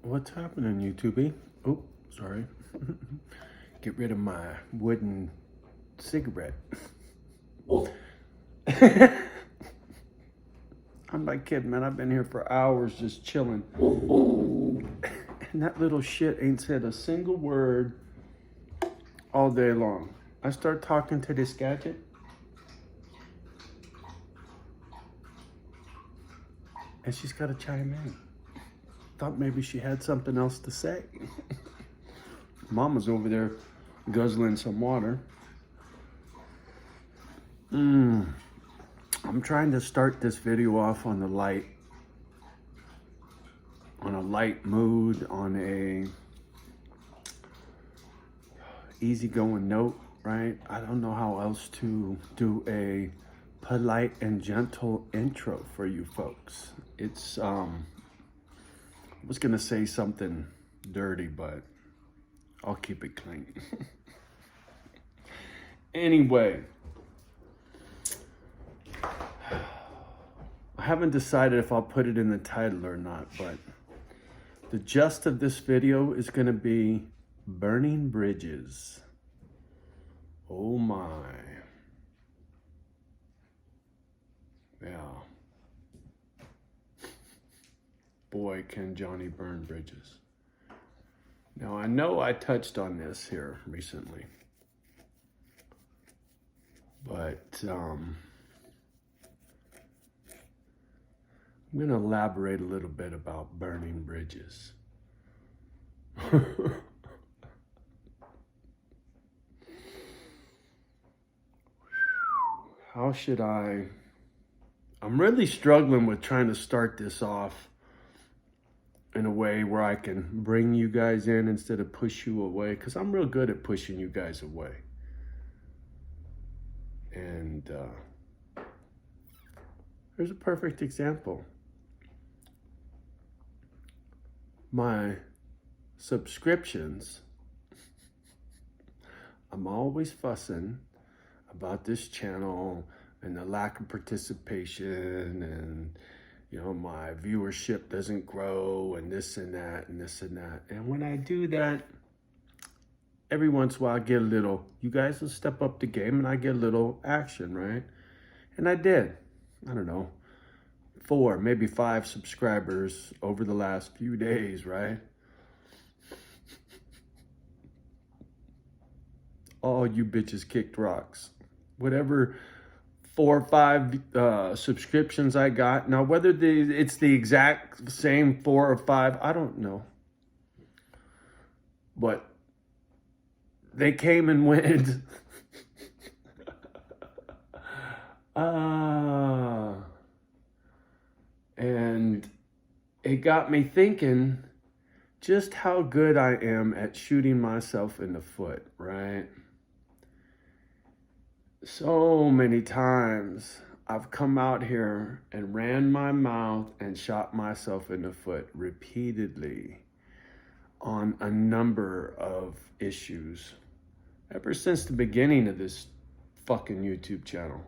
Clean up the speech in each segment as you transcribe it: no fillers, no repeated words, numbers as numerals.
What's happening, YouTube? Oh, sorry. Get rid of my wooden cigarette. I'm not kidding, man. I've been here for hours just chilling. And that little shit ain't said a single word all day long. I start talking to this gadget. And she's got to chime in. Thought maybe she had something else to say. Mama's over there guzzling some water. I'm trying to start this video off on a light mood, on a easygoing note, right? I don't know how else to do a polite and gentle intro for you folks. It's I was gonna say something dirty, but I'll keep it clean. Anyway, I haven't decided if I'll put it in the title or not, but the gist of this video is gonna be burning bridges. Oh my. Yeah. Boy, can Johnny burn bridges. Now, I know I touched on this here recently, but I'm going to elaborate a little bit about burning bridges. How should I'm really struggling with trying to start this off in a way where I can bring you guys in instead of push you away, because I'm real good at pushing you guys away. And here's a perfect example. My subscriptions, I'm always fussing about this channel and the lack of participation, and my viewership doesn't grow, and this and that and this and that. And when I do that, every once in a while I get a little, you guys will step up the game and I get a little action, right? And I did, I don't know, 4, maybe 5 subscribers over the last few days, right? All you bitches kicked rocks. Whatever 4 or 5 subscriptions I got. Now, whether it's the exact same 4 or 5, I don't know. But they came and went. And it got me thinking just how good I am at shooting myself in the foot, right? So many times I've come out here and ran my mouth and shot myself in the foot repeatedly on a number of issues ever since the beginning of this fucking YouTube channel.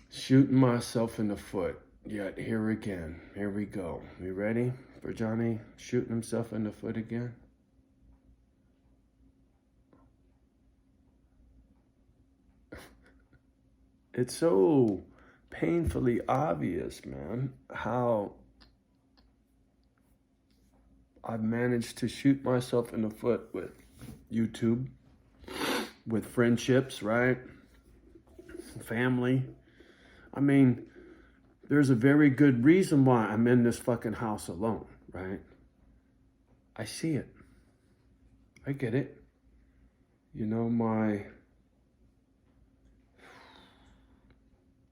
Shooting myself in the foot. Yet here again. Here we go. You ready for Johnny shooting himself in the foot again? It's so painfully obvious, man, how I've managed to shoot myself in the foot with YouTube, with friendships, right? Family. I mean, there's a very good reason why I'm in this fucking house alone, right? I see it. I get it.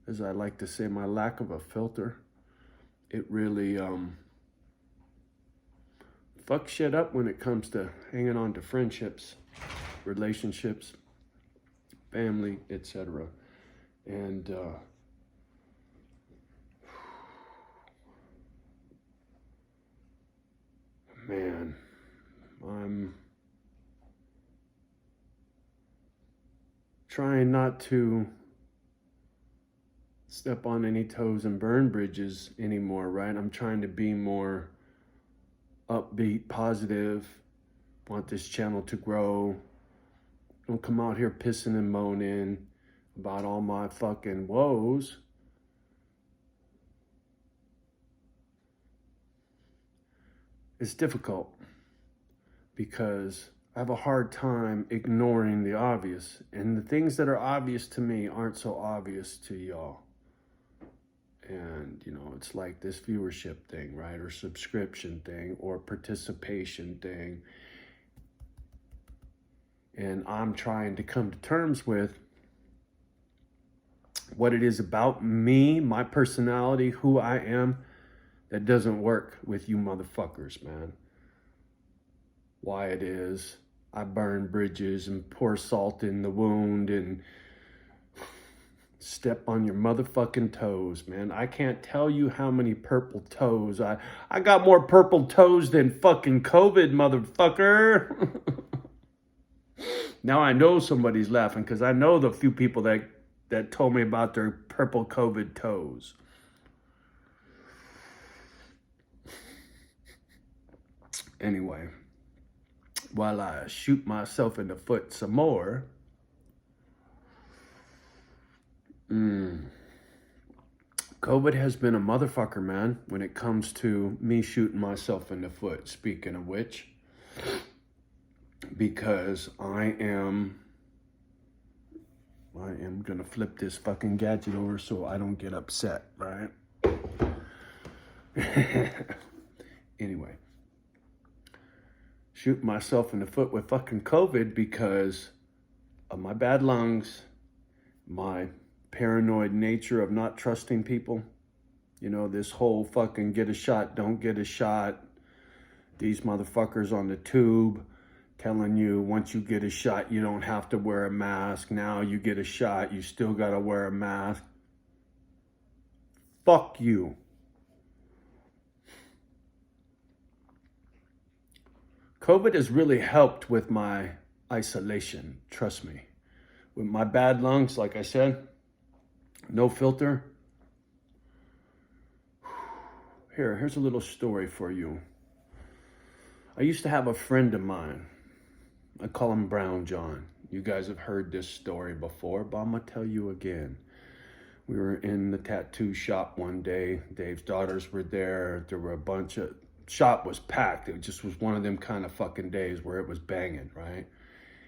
As I like to say, my lack of a filter, it really fucks shit up when it comes to hanging on to friendships, relationships, family, etc. And man, I'm trying not to step on any toes and burn bridges anymore, right? I'm trying to be more upbeat, positive, want this channel to grow. Don't come out here pissing and moaning about all my fucking woes. It's difficult because I have a hard time ignoring the obvious, and the things that are obvious to me aren't so obvious to y'all. And, you know, it's like this viewership thing, right? Or subscription thing, or participation thing. And I'm trying to come to terms with what it is about me, my personality, who I am, that doesn't work with you motherfuckers, man. Why it is I burn bridges and pour salt in the wound and step on your motherfucking toes, man. I can't tell you how many purple toes. I got more purple toes than fucking COVID, motherfucker. Now I know somebody's laughing because I know the few people that told me about their purple COVID toes. Anyway, while I shoot myself in the foot some more, COVID has been a motherfucker, man, when it comes to me shooting myself in the foot, speaking of which, because I am gonna flip this fucking gadget over so I don't get upset, right? Anyway, shoot myself in the foot with fucking COVID because of my bad lungs, my paranoid nature of not trusting people. You know, this whole fucking get a shot, don't get a shot. These motherfuckers on the tube telling you once you get a shot, you don't have to wear a mask. Now you get a shot, you still gotta wear a mask. Fuck you. COVID has really helped with my isolation, trust me. With my bad lungs, like I said, no filter. Here's a little story for you. I used to have a friend of mine. I call him Brown John. You guys have heard this story before, but I'm gonna tell you again. We were in the tattoo shop one day. Dave's daughters were there. There were a bunch of, shop was packed. It just was one of them kind of fucking days where it was banging, right?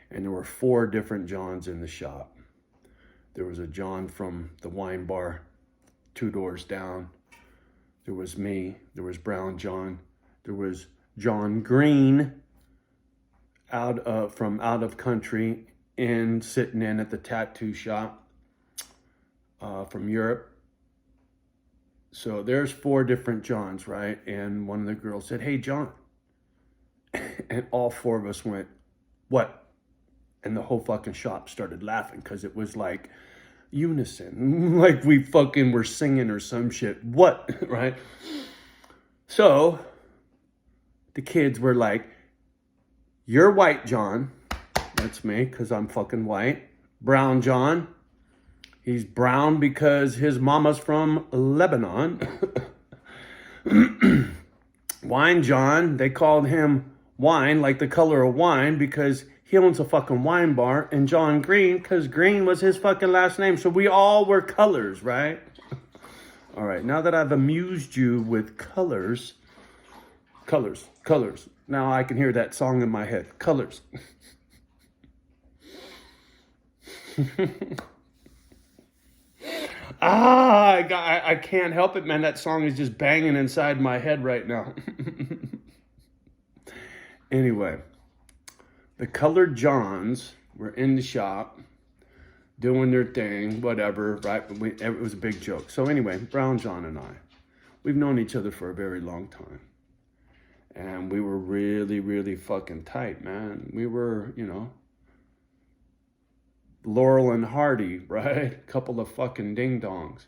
And there were 4 different Johns in the shop. There was a John from the wine bar 2 doors down. There was me. There was Brown John. There was John Green from out of country and sitting in at the tattoo shop from Europe. So there's 4 different Johns, right? And one of the girls said, "Hey, John." And all 4 of us went, "What?" And the whole fucking shop started laughing because it was like unison, like we fucking were singing or some shit. What, right? So the kids were like, "You're white, John." That's me because I'm fucking white. Brown John. He's brown because his mama's from Lebanon. Wine John, they called him wine, like the color of wine, because he owns a fucking wine bar. And John Green, because Green was his fucking last name. So we all were colors, right? All right, now that I've amused you with colors. Now I can hear that song in my head. Colors. I can't help it, man. That song is just banging inside my head right now. Anyway, the colored Johns were in the shop doing their thing, whatever, right? It was a big joke. So anyway, Brown John and I, we've known each other for a very long time. And we were really, really fucking tight, man. We were, you know, Laurel and Hardy, right? A couple of fucking ding-dongs.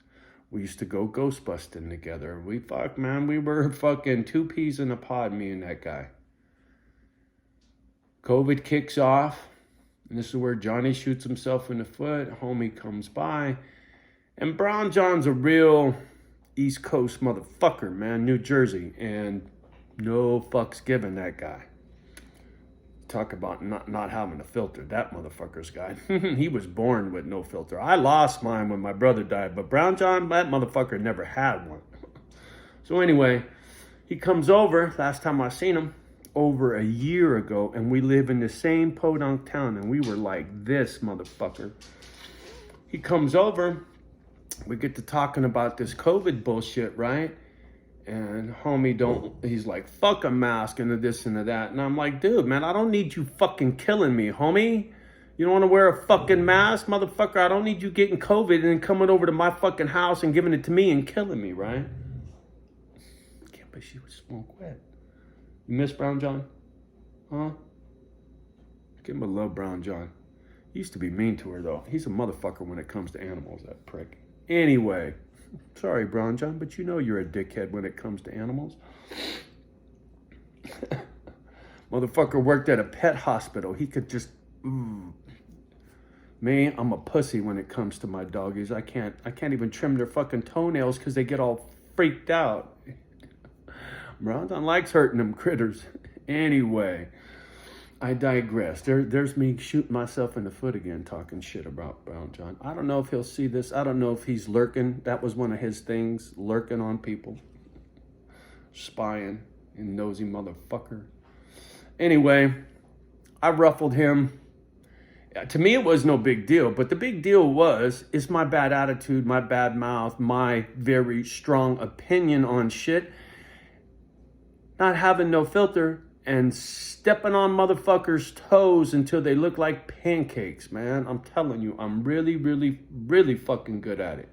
We used to go ghost busting together. We were fucking 2 peas in a pod, me and that guy. COVID kicks off, and this is where Johnny shoots himself in the foot. Homie comes by, And Brown John's a real East Coast motherfucker, man. New Jersey. And no fucks given, that guy. Talk about not having a filter. That motherfucker's guy. He was born with no filter. I lost mine when my brother died. But Brown John, that motherfucker never had one. So anyway, he comes over. Last time I seen him, over a year ago. And we live in the same podunk town. And we were like this, motherfucker. He comes over. We get to talking about this COVID bullshit, right? And homie he's like, fuck a mask and this and that. And I'm like, dude, man, I don't need you fucking killing me, homie. You don't want to wear a fucking mask, motherfucker? I don't need you getting COVID and then coming over to my fucking house and giving it to me and killing me, right? Can't believe she would smoke wet. You miss Brown John? Huh? Give him a love, Brown John. He used to be mean to her, though. He's a motherfucker when it comes to animals, that prick. Anyway, sorry, Brown John, but you know you're a dickhead when it comes to animals. Motherfucker worked at a pet hospital. He could just... Me, I'm a pussy when it comes to my doggies. I can't even trim their fucking toenails because they get all freaked out. Brown John likes hurting them critters. Anyway, I digress. There's me shooting myself in the foot again, talking shit about Brown John. I don't know if he'll see this. I don't know if he's lurking. That was one of his things, lurking on people. Spying, you nosy motherfucker. Anyway, I ruffled him. To me, it was no big deal. But the big deal is my bad attitude, my bad mouth, my very strong opinion on shit. Not having no filter. And stepping on motherfuckers' toes until they look like pancakes, man. I'm telling you, I'm really, really, really fucking good at it.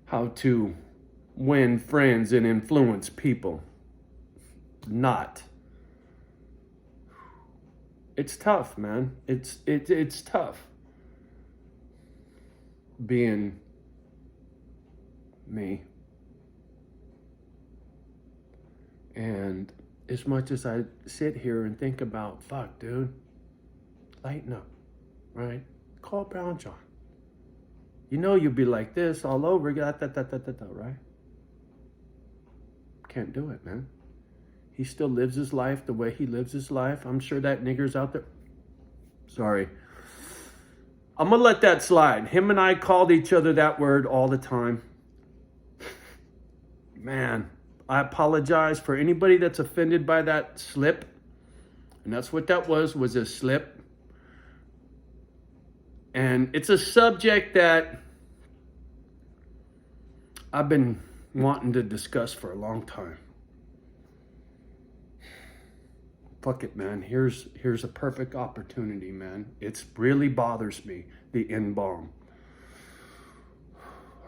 How to win friends and influence people. Not. It's tough, man. It's tough. Being me. And as much as I sit here and think about, fuck, dude, lighten up, right? Call Brown John. You know you'll be like this all over, right? Can't do it, man. He still lives his life the way he lives his life. I'm sure that nigger's out there. Sorry. I'm gonna let that slide. Him and I called each other that word all the time. Man. I apologize for anybody that's offended by that slip. And that's what that was a slip. And it's a subject that I've been wanting to discuss for a long time. Fuck it, man. Here's a perfect opportunity, man. It really bothers me, the N-bomb.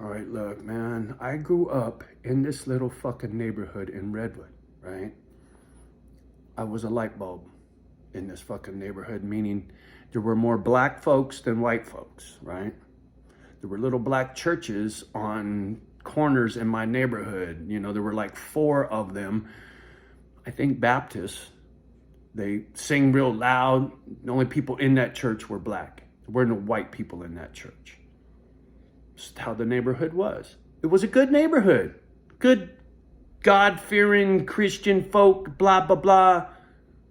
All right, look, man, I grew up in this little fucking neighborhood in Redwood, right? I was a light bulb in this fucking neighborhood, meaning there were more black folks than white folks, right? There were little black churches on corners in my neighborhood. You know, there were like 4 of them. I think Baptists. They sing real loud. The only people in that church were black. There were no white people in that church. Just how the neighborhood was. It was a good neighborhood. Good God-fearing Christian folk, blah, blah, blah.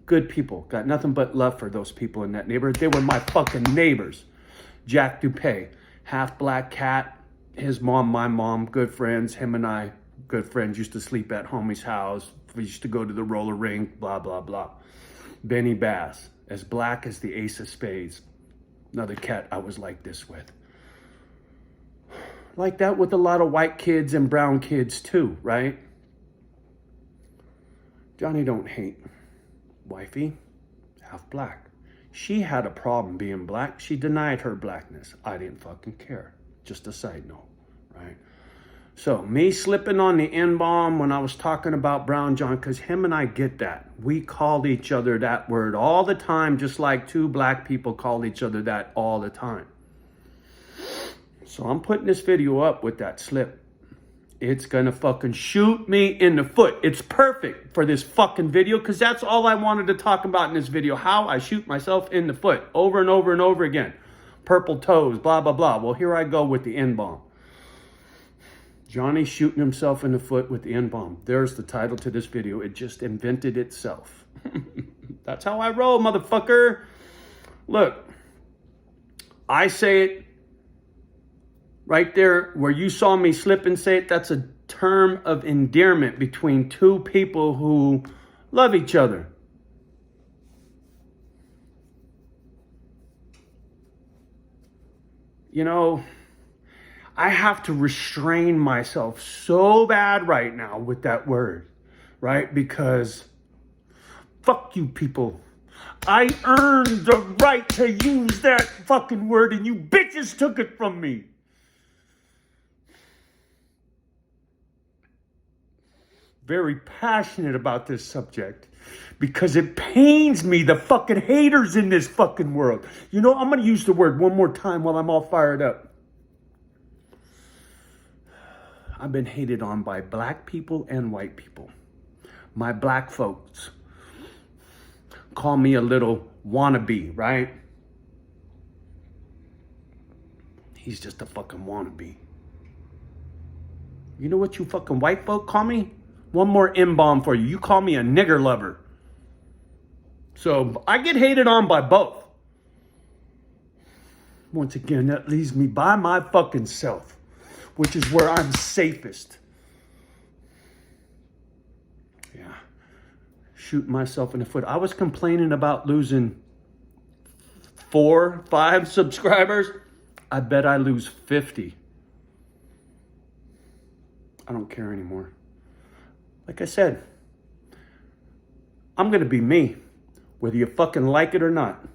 Good people. Got nothing but love for those people in that neighborhood. They were my fucking neighbors. Jack Dupay, half black cat. His mom, my mom, good friends. Him and I, good friends. Used to sleep at homie's house. We used to go to the roller rink, blah, blah, blah. Benny Bass, as black as the ace of spades. Another cat I was like this with. Like that with a lot of white kids and brown kids too, right? Johnny don't hate wifey, half black. She had a problem being black. She denied her blackness. I didn't fucking care. Just a side note, right? So me slipping on the N-bomb when I was talking about Brown John, because him and I get that. We called each other that word all the time, just like 2 black people called each other that all the time. So I'm putting this video up with that slip. It's gonna fucking shoot me in the foot. It's perfect for this fucking video because that's all I wanted to talk about in this video. How I shoot myself in the foot over and over and over again. Purple toes, blah, blah, blah. Well, here I go with the N-bomb. Johnny shooting himself in the foot with the N-bomb. There's the title to this video. It just invented itself. That's how I roll, motherfucker. Look, I say it right there where you saw me slip and say it. That's a term of endearment between two people who love each other. You know, I have to restrain myself so bad right now with that word, right? Because fuck you people. I earned the right to use that fucking word and you bitches took it from me. Very passionate about this subject because it pains me, the fucking haters in this fucking world. You know, I'm going to use the word one more time while I'm all fired up. I've been hated on by black people and white people. My black folks call me a little wannabe, right? He's just a fucking wannabe. You know what you fucking white folk call me? One more N-bomb for you. You call me a nigger lover. So I get hated on by both. Once again, that leaves me by my fucking self, which is where I'm safest. Yeah. Shooting myself in the foot. I was complaining about losing 4, 5 subscribers. I bet I lose 50. I don't care anymore. Like I said, I'm going to be me, whether you fucking like it or not.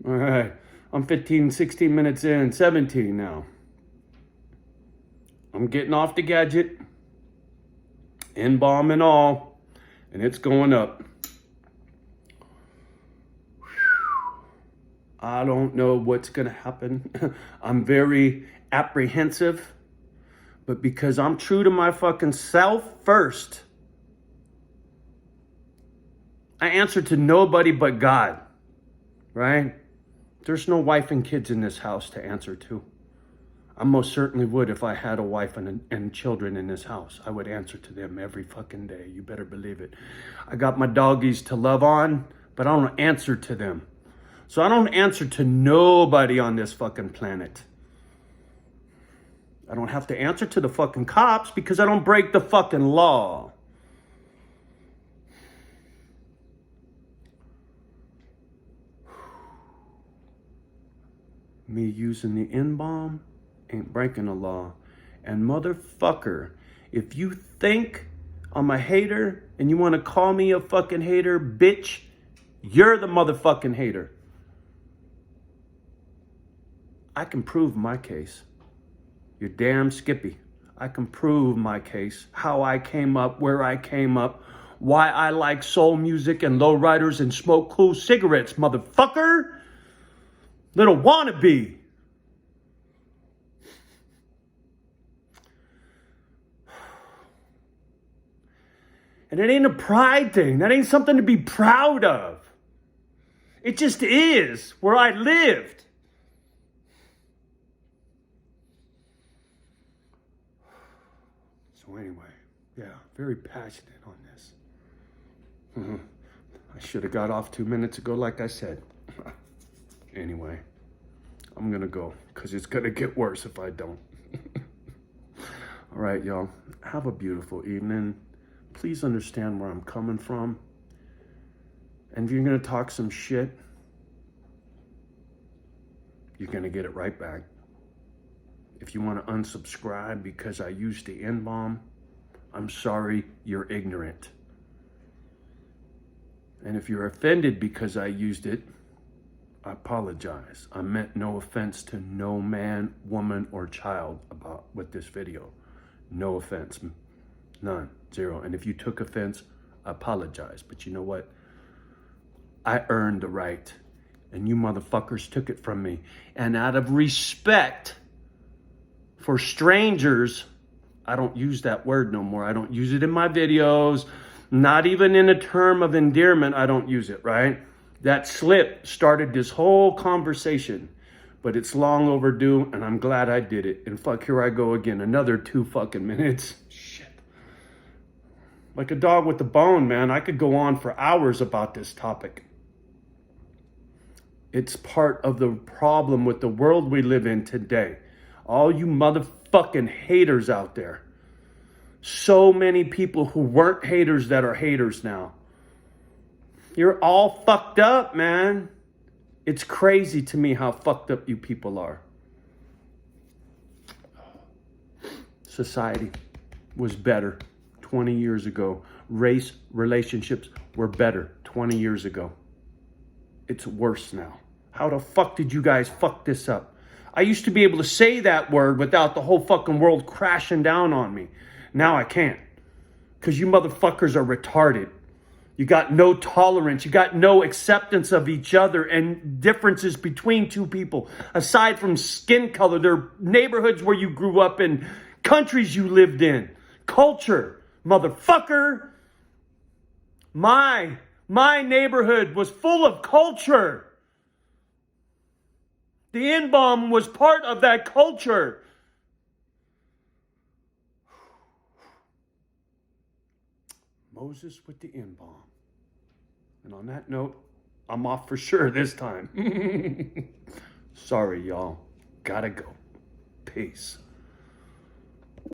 All right. I'm 15, 16 minutes in, 17 now. I'm getting off the gadget, N-bomb and all, and it's going up. I don't know what's going to happen. I'm very apprehensive, but because I'm true to my fucking self first, I answer to nobody but God, right? There's no wife and kids in this house to answer to. I most certainly would if I had a wife and children in this house. I would answer to them every fucking day. You better believe it. I got my doggies to love on, but I don't answer to them. So I don't answer to nobody on this fucking planet. I don't have to answer to the fucking cops because I don't break the fucking law. Me using the N-bomb ain't breaking the law. And motherfucker, if you think I'm a hater and you want to call me a fucking hater, bitch, you're the motherfucking hater. I can prove my case. You're damn Skippy. I can prove my case, how I came up, where I came up, why I like soul music and lowriders and smoke cool cigarettes, motherfucker. Little wannabe. And it ain't a pride thing. That ain't something to be proud of. It just is where I lived. So anyway, yeah, very passionate on this. I should have got off 2 minutes ago, like I said. Anyway, I'm going to go because it's going to get worse if I don't. All right, y'all. Have a beautiful evening. Please understand where I'm coming from. And if you're going to talk some shit, you're going to get it right back. If you want to unsubscribe because I used the N-bomb, I'm sorry, you're ignorant. And if you're offended because I used it, I apologize. I meant no offense to no man, woman, or child with this video. No offense. None. Zero. And if you took offense, I apologize. But you know what? I earned the right. And you motherfuckers took it from me. And out of respect for strangers, I don't use that word no more. I don't use it in my videos. Not even in a term of endearment, I don't use it, right? That slip started this whole conversation But it's long overdue, and I'm glad I did it. And fuck, here I go again. Another 2 fucking minutes. Shit. Like a dog with a bone, man. I could go on for hours about this topic. It's part of the problem with the world we live in today. All you motherfucking haters out there. So many people who weren't haters that are haters now. You're all fucked up, man. It's crazy to me how fucked up you people are. Society was better 20 years ago. Race relationships were better 20 years ago. It's worse now. How the fuck did you guys fuck this up? I used to be able to say that word without the whole fucking world crashing down on me. Now I can't. Because you motherfuckers are retarded. You got no tolerance. You got no acceptance of each other and differences between two people. Aside from skin color, their neighborhoods where you grew up in, countries you lived in, culture, motherfucker. My neighborhood was full of culture. The N-bomb was part of that culture. Moses with the N-bomb. And on that note, I'm off for sure this time. Sorry, y'all. Gotta go. Peace.